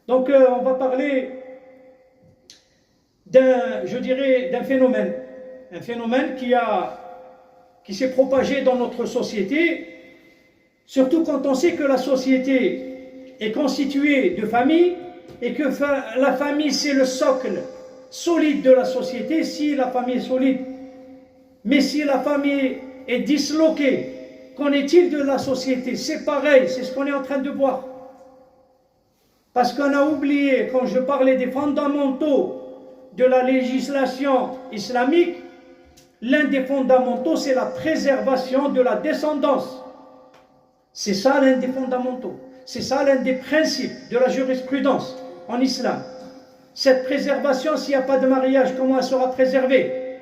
Donc on va parler d'un phénomène, un phénomène qui s'est propagé dans notre société, surtout quand on sait que la société est constituée de familles et que la famille c'est le socle solide de la société. Si la famille est solide, mais si la famille est disloquée, qu'en est-il de la société? C'est pareil, c'est ce qu'on est en train de voir. Parce qu'on a oublié, quand je parlais des fondamentaux de la législation islamique, l'un des fondamentaux, c'est la préservation de la descendance. C'est ça l'un des fondamentaux. C'est ça l'un des principes de la jurisprudence en islam. Cette préservation, s'il n'y a pas de mariage, comment elle sera préservée?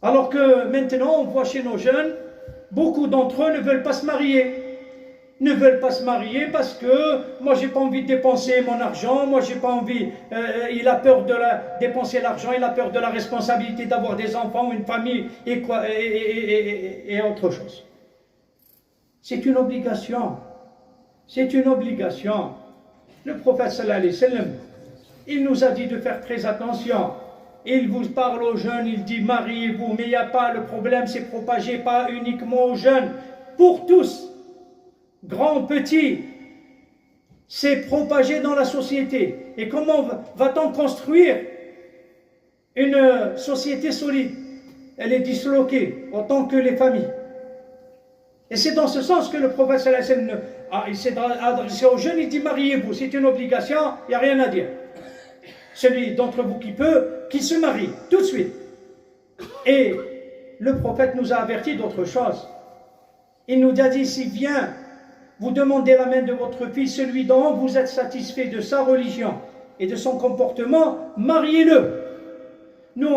Alors que maintenant, on voit chez nos jeunes, beaucoup d'entre eux ne veulent pas se marier. Ne veulent pas se marier parce que moi j'ai pas envie de dépenser mon argent, moi j'ai pas envie, il a peur de dépenser l'argent, il a peur de la responsabilité d'avoir des enfants, une famille et autre chose. C'est une obligation, c'est une obligation. Le prophète sallallahu alayhi wa sallam, il nous a dit de faire très attention. Il vous parle aux jeunes, il dit mariez-vous, mais il n'y a pas, le problème c'est propagé pas uniquement aux jeunes, pour tous. Grand, petit, c'est propagé dans la société. Et comment va-t-on construire une société solide? Elle est disloquée, autant que les familles. Et c'est dans ce sens que le prophète sallallahu alayhi wa sallam, il s'est adressé aux jeunes, il dit mariez-vous, c'est une obligation, il n'y a rien à dire. Celui d'entre vous qui peut, qui se marie, tout de suite. Et le prophète nous a averti d'autre chose. Il nous a dit, si vient vous demandez la main de votre fils, celui dont vous êtes satisfait de sa religion et de son comportement, mariez-le. Nous,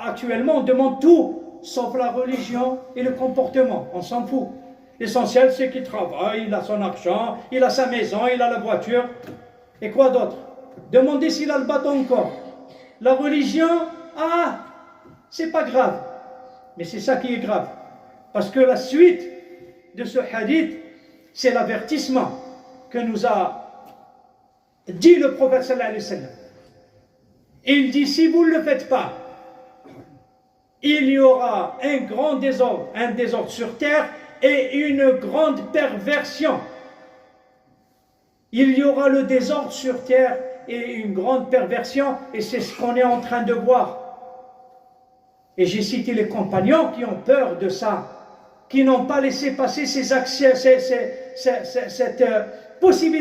actuellement, on demande tout, sauf la religion et le comportement. On s'en fout. L'essentiel, c'est qu'il travaille, il a son argent, il a sa maison, il a la voiture. Et quoi d'autre? Demandez s'il a le bâton encore. La religion, c'est pas grave. Mais c'est ça qui est grave. Parce que la suite de ce hadith, c'est l'avertissement que nous a dit le prophète sallallahu alayhi wa sallam. Il dit, si vous ne le faites pas, il y aura un grand désordre, un désordre sur terre et une grande perversion. Il y aura le désordre sur terre et une grande perversion, et c'est ce qu'on est en train de voir. Et j'ai cité les compagnons qui ont peur de ça, qui n'ont pas laissé passer ces accès, cette possibilité.